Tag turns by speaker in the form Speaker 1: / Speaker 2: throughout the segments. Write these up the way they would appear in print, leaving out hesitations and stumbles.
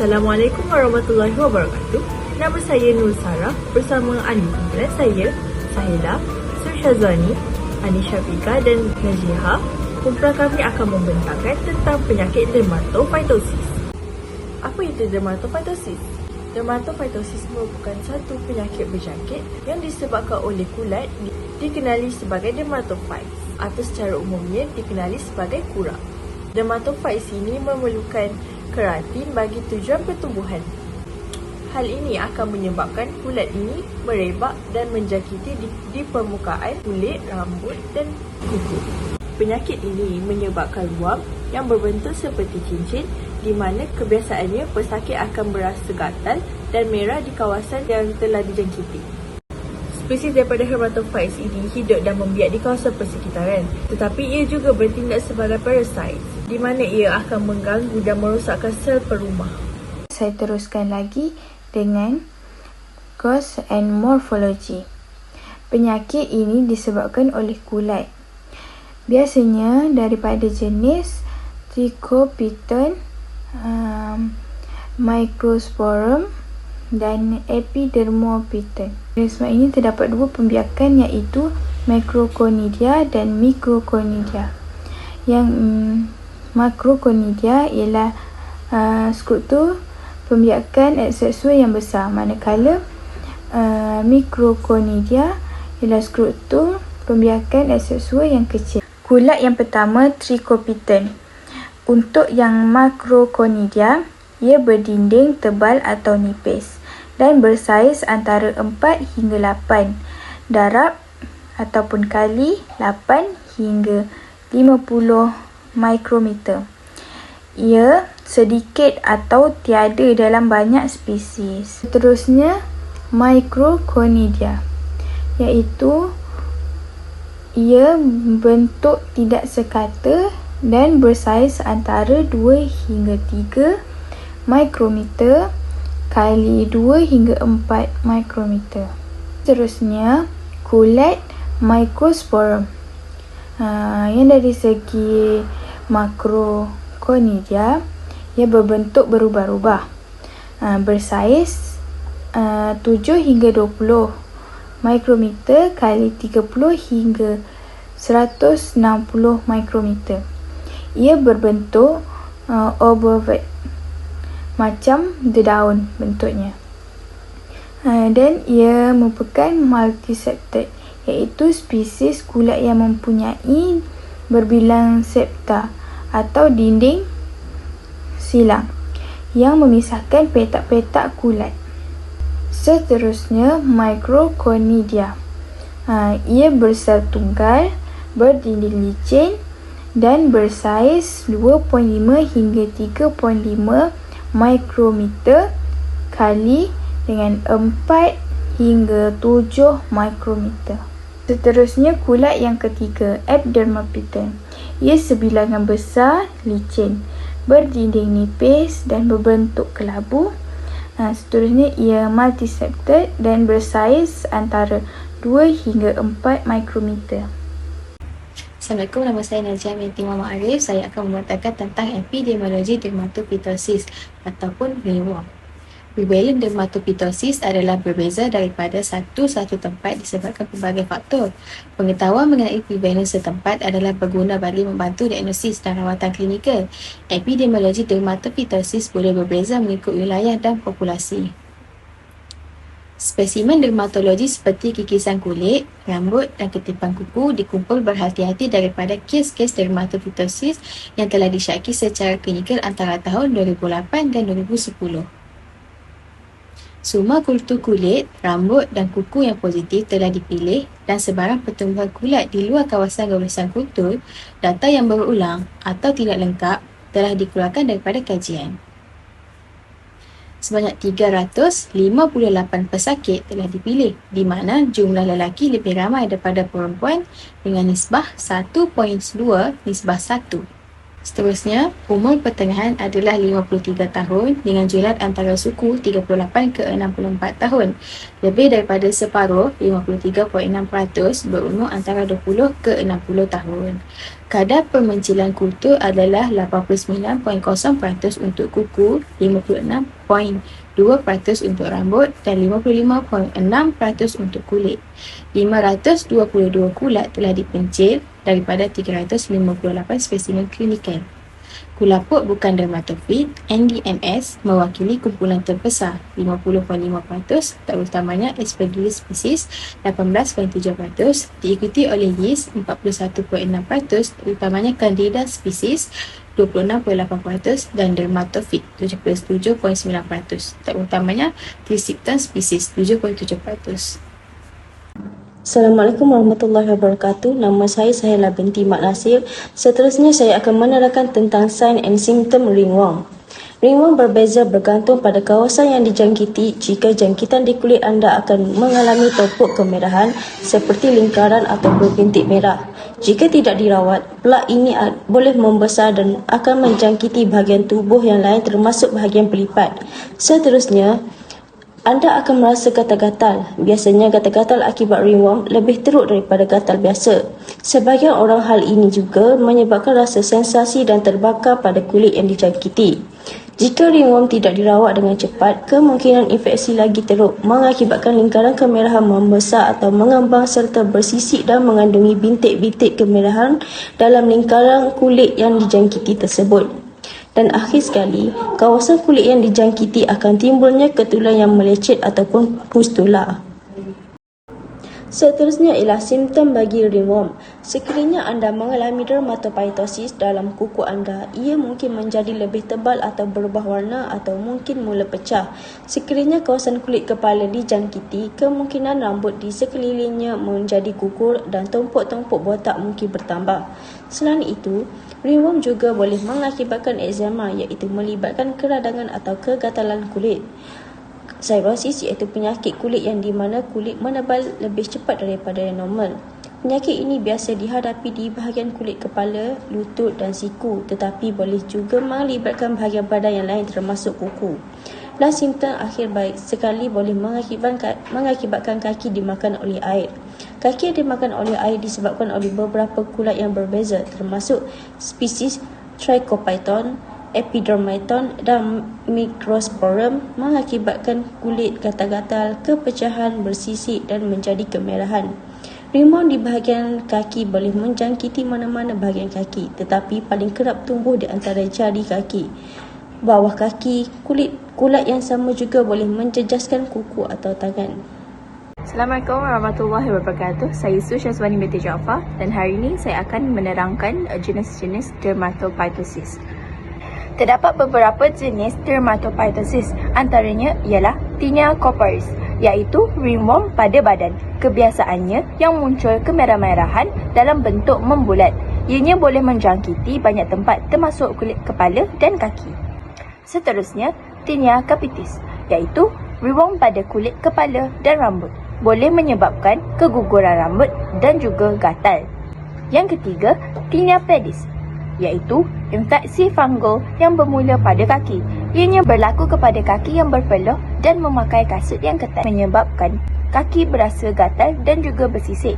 Speaker 1: Assalamualaikum warahmatullahi wabarakatuh. Nama saya Nur Sarah bersama ahli kumpulan saya, Sahila, Sur Syazwani, Anisha Fika dan Najiha. Kumpulan kami akan membentangkan tentang penyakit dermatofitosis. Apa itu dermatofitosis? Dermatofitosis merupakan satu penyakit berjangkit yang disebabkan oleh kulat, dikenali sebagai dermatophytes atau secara umumnya dikenali sebagai kurap. Dermatophytes ini memerlukan keratin bagi tujuan pertumbuhan. Hal ini akan menyebabkan kulat ini merebak dan menjangkiti di permukaan kulit, rambut dan kuku. Penyakit ini menyebabkan ruam yang berbentuk seperti cincin, di mana kebiasaannya pesakit akan berasa gatal dan merah di kawasan yang telah dijangkiti. Spesies daripada dermatophytes ini hidup dan membiak di kawasan persekitaran, tetapi ia juga bertindak sebagai parasite, di mana ia akan mengganggu dan merosakkan sel perumah.
Speaker 2: Saya teruskan lagi dengan cause and morphology. Penyakit ini disebabkan oleh kulat. Biasanya daripada jenis Trichopiton, Microsporum dan Epidermophyton. Sebab ini terdapat dua pembiakan iaitu Macroconidia dan Microconidia. Yang Macroconidia ialah struktur pembiakan seksual yang besar, manakala Microconidia ialah struktur pembiakan seksual yang kecil. Kulat yang pertama, Trichopiton. Untuk yang Macroconidia, ia berdinding tebal atau nipis dan bersaiz antara 4 hingga 8 darab ataupun kali 8 hingga 50 mikrometer. Ia sedikit atau tiada dalam banyak spesies. Seterusnya, Microconidia, iaitu ia bentuk tidak sekata dan bersaiz antara 2 hingga 3 mikrometer kali 2 hingga 4 mikrometer. Seterusnya, kulat Microsporum. Yang dari segi Macroconidia, ia berbentuk berubah-ubah. Bersaiz 7 hingga 20 mikrometer kali 30 hingga 160 mikrometer. Ia berbentuk obovate, macam dedaun bentuknya. Dan ia merupakan multiseptate, iaitu spesies kulat yang mempunyai berbilang septa atau dinding silang yang memisahkan petak-petak kulat. Seterusnya, Microconidia. Ia bersel tunggal, berdinding licin dan bersaiz 2.5 hingga 3.5 mikrometer kali dengan 4 hingga 7 mikrometer. Seterusnya, kulat yang ketiga, Epidermophyton. Ia sebilangan besar, licin, berdinding nipis dan berbentuk kelabu. Seterusnya, ia multiseptate dan bersaiz antara 2 hingga 4 mikrometer.
Speaker 3: Assalamualaikum, nama saya Najia binti Muhammad Arif. Saya akan membentangkan tentang epidemiologi dermatopitosis ataupun ringworm. Prevalent dermatopitosis adalah berbeza daripada satu tempat disebabkan pelbagai faktor. Pengetahuan mengenai prevalence setempat adalah berguna bagi membantu diagnosis dan rawatan klinikal. Epidemiologi dermatopitosis boleh berbeza mengikut wilayah dan populasi. Spesimen dermatologi seperti kikisan kulit, rambut dan ketipan kuku dikumpul berhati-hati daripada kes-kes dermatopitosis yang telah disyaki secara klinikal antara tahun 2008 dan 2010. Semua kultur kulit, rambut dan kuku yang positif telah dipilih dan sebarang pertumbuhan kulat di luar kawasan goresan kultur, data yang berulang atau tidak lengkap telah dikeluarkan daripada kajian. Sebanyak 358 pesakit telah dipilih, di mana jumlah lelaki lebih ramai daripada perempuan dengan nisbah 1.2:1. Seterusnya, umur pertengahan adalah 53 tahun dengan julat antara suku 38 ke 64 tahun. Lebih daripada separuh, 53.6% berumur antara 20 ke 60 tahun. Kadar pemencilan kultur adalah 89.0% untuk kuku, 56.2% untuk rambut dan 55.6% untuk kulit. 522 kulat telah dipencil daripada 358 spesimen klinikal. Kulaput bukan dermatofit (NDMS) mewakili kumpulan terbesar 50.5%, terutamanya Aspergillus species 18.7%, diikuti oleh yeast 41.6%, terutamanya Candida species 26.8% dan dermatofit 77.9%, terutamanya Trisipton species 7.7%.
Speaker 4: Assalamualaikum warahmatullahi wabarakatuh. Nama saya Sahila binti Mat Nasir. Seterusnya saya akan menerangkan tentang sign and symptom ringworm. Ringworm berbeza bergantung pada kawasan yang dijangkiti. Jika jangkitan di kulit anda akan mengalami topok kemerahan seperti lingkaran atau berbintik merah. Jika tidak dirawat, plak ini boleh membesar dan akan menjangkiti bahagian tubuh yang lain termasuk bahagian pelipat. Seterusnya, anda akan merasa gatal-gatal. Biasanya gatal-gatal akibat ringworm lebih teruk daripada gatal biasa. Sebahagian orang hal ini juga menyebabkan rasa sensasi dan terbakar pada kulit yang dijangkiti. Jika ringworm tidak dirawat dengan cepat, kemungkinan infeksi lagi teruk mengakibatkan lingkaran kemerahan membesar atau mengembang serta bersisik dan mengandungi bintik-bintik kemerahan dalam lingkaran kulit yang dijangkiti tersebut. Dan akhir sekali, kawasan kulit yang dijangkiti akan timbulnya ketulan yang melecet ataupun pustula. Seterusnya ialah simptom bagi ringworm. Sekiranya anda mengalami dermatopitosis dalam kuku anda, ia mungkin menjadi lebih tebal atau berubah warna atau mungkin mula pecah. Sekiranya kawasan kulit kepala dijangkiti, kemungkinan rambut di sekelilingnya menjadi gugur dan tumpuk-tumpuk botak mungkin bertambah. Selain itu, ringworm juga boleh mengakibatkan eczema, iaitu melibatkan keradangan atau kegatalan kulit. Cirrhosis iaitu penyakit kulit yang di mana kulit menebal lebih cepat daripada yang normal. Penyakit ini biasa dihadapi di bahagian kulit kepala, lutut dan siku, tetapi boleh juga melibatkan bahagian badan yang lain termasuk kuku. Dan simptom akhir baik sekali boleh mengakibatkan kaki dimakan oleh air. Kaki yang dimakan oleh air disebabkan oleh beberapa kulat yang berbeza termasuk spesies Trichophyton, Epidermidon dan Microsporum mengakibatkan kulit gatal-gatal, kepecahan, bersisik dan menjadi kemerahan. Ringworm di bahagian kaki boleh menjangkiti mana-mana bahagian kaki, tetapi paling kerap tumbuh di antara jari kaki, bawah kaki. Kulat yang sama juga boleh menjejaskan kuku atau tangan.
Speaker 1: Assalamualaikum warahmatullahi wabarakatuh. Saya Su Syazwani binti Jaafar dan hari ini saya akan menerangkan jenis-jenis dermatopitosis. Terdapat beberapa jenis dermatopitosis, antaranya ialah Tinea corporis, iaitu ringworm pada badan. Kebiasaannya yang muncul kemerah-merahan dalam bentuk membulat. Ianya boleh menjangkiti banyak tempat termasuk kulit kepala dan kaki. Seterusnya, Tinea capitis, iaitu ringworm pada kulit kepala dan rambut. Boleh menyebabkan keguguran rambut dan juga gatal. Yang ketiga, Tinea pedis, iaitu infeksi fungal yang bermula pada kaki. Ianya berlaku kepada kaki yang berpeluh dan memakai kasut yang ketat, menyebabkan kaki berasa gatal dan juga bersisik.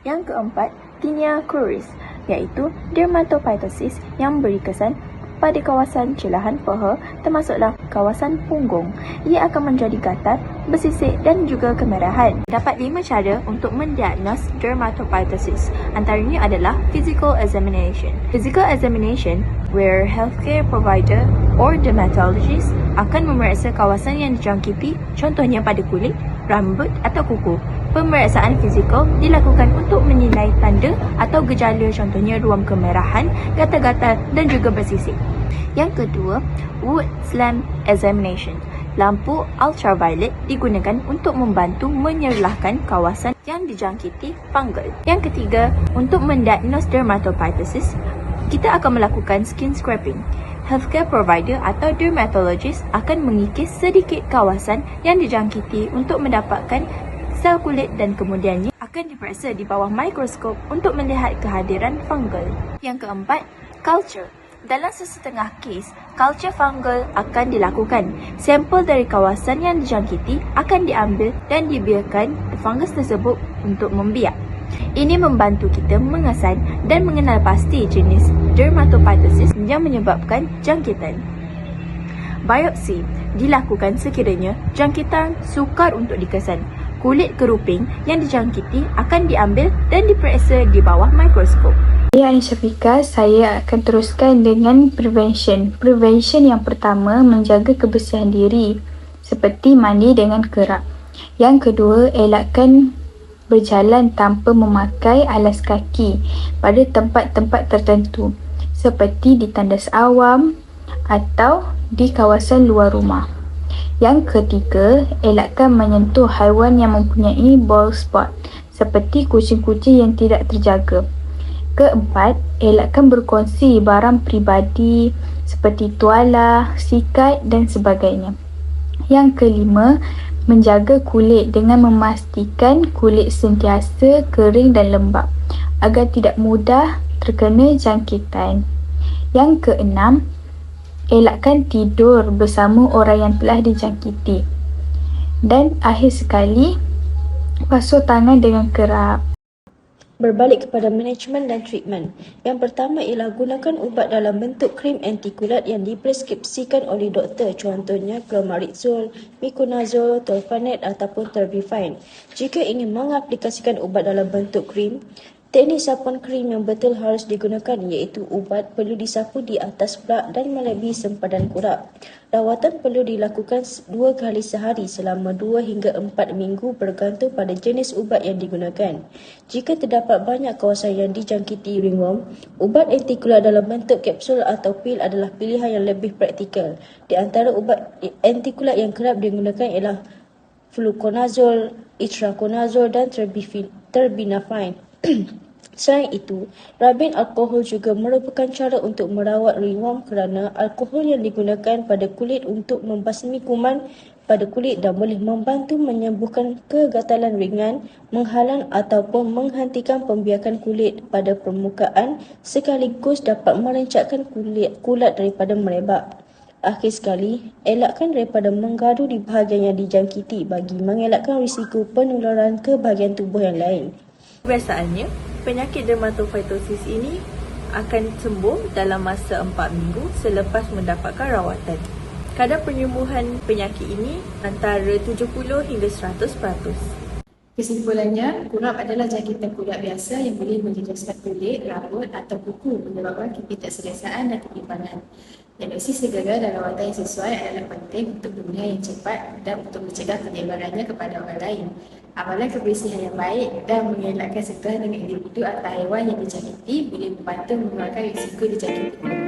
Speaker 1: Yang keempat, Tinea cruris, iaitu dermatopitosis yang beri kesan pada kawasan celahan paha termasuklah kawasan punggung. Ia akan menjadi gatal, bersisik dan juga kemerahan. Dapat 5 cara untuk mendiagnos dermatopitosis. Antaranya adalah physical examination. Physical examination where healthcare provider or dermatologist akan memeriksa kawasan yang dijangkiti, contohnya pada kulit, rambut atau kuku. Pemeriksaan fizikal dilakukan untuk menilai tanda atau gejala, contohnya ruam kemerahan, gatal-gatal dan juga bersisik. Yang kedua, Wood lamp examination. Lampu ultraviolet digunakan untuk membantu menyerlahkan kawasan yang dijangkiti fungal. Yang ketiga, untuk mendiagnos dermatopitosis, kita akan melakukan skin scraping. Healthcare provider atau dermatologist akan mengikis sedikit kawasan yang dijangkiti untuk mendapatkan sel kulit dan kemudiannya akan diperiksa di bawah mikroskop untuk melihat kehadiran fungal. Yang keempat, culture. Dalam sesetengah kes, culture fungal akan dilakukan. Sampel dari kawasan yang dijangkiti akan diambil dan dibiarkan fungus tersebut untuk membiak. Ini membantu kita mengesan dan mengenal pasti jenis dermatophytosis yang menyebabkan jangkitan. Biopsi dilakukan sekiranya jangkitan sukar untuk dikesan. Kulit keruping yang dijangkiti akan diambil dan diperiksa di bawah mikroskop.
Speaker 2: Saya Ani Syafika, saya akan teruskan dengan prevention. Prevention yang pertama, menjaga kebersihan diri seperti mandi dengan kerap. Yang kedua, elakkan berjalan tanpa memakai alas kaki pada tempat-tempat tertentu seperti di tandas awam atau di kawasan luar rumah. Yang ketiga, elakkan menyentuh haiwan yang mempunyai bald spot seperti kucing-kucing yang tidak terjaga. Keempat, elakkan berkongsi barang peribadi seperti tuala, sikat dan sebagainya. Yang kelima, menjaga kulit dengan memastikan kulit sentiasa kering dan lembap agar tidak mudah terkena jangkitan. Yang keenam, elakkan tidur bersama orang yang telah dijangkiti. Dan akhir sekali, basuh tangan dengan kerap.
Speaker 4: Berbalik kepada manajemen dan treatment. Yang pertama ialah gunakan ubat dalam bentuk krim antikulat yang dipreskripsikan oleh doktor, contohnya clomarizole, miconazole, tolfenet ataupun terbifine. Jika ingin mengaplikasikan ubat dalam bentuk krim, teknik sapuan krim yang betul harus digunakan iaitu ubat perlu disapu di atas plak dan melebihi sempadan kurap. Rawatan perlu dilakukan 2 kali sehari selama 2 hingga 4 minggu bergantung pada jenis ubat yang digunakan. Jika terdapat banyak kawasan yang dijangkiti ringworm, ubat antikulat dalam bentuk kapsul atau pil adalah pilihan yang lebih praktikal. Di antara ubat antikulat yang kerap digunakan ialah fluconazole, itraconazole dan terbinafine. Selain itu, rabin alkohol juga merupakan cara untuk merawat ringworm kerana alkohol yang digunakan pada kulit untuk membasmi kuman pada kulit dan boleh membantu menyembuhkan kegatalan ringan, menghalang ataupun menghentikan pembiakan kulit pada permukaan sekaligus dapat merencatkan kulat daripada merebak. Akhir sekali, elakkan daripada menggaduh di bahagian yang dijangkiti bagi mengelakkan risiko penularan ke bahagian tubuh yang lain.
Speaker 1: Biasaannya, penyakit dermatophytosis ini akan sembuh dalam masa 4 minggu selepas mendapatkan rawatan. Kadar penyembuhan penyakit ini antara 70 hingga 100%.
Speaker 3: Kesimpulannya, kurap adalah jangkitan kulat biasa yang boleh menjejaskan kulit, rambut atau kuku menyebabkan ketidakselesaan dan ketimpangan. Diagnosis segera dan rawatan yang sesuai adalah penting untuk pemulihan yang cepat dan untuk mencegah penyebarannya kepada orang lain. Amalan kebersihan yang baik dan mengelakkan sentuhan dengan individu atau haiwan yang dijangkiti boleh membantu mengurangi risiko dijangkiti.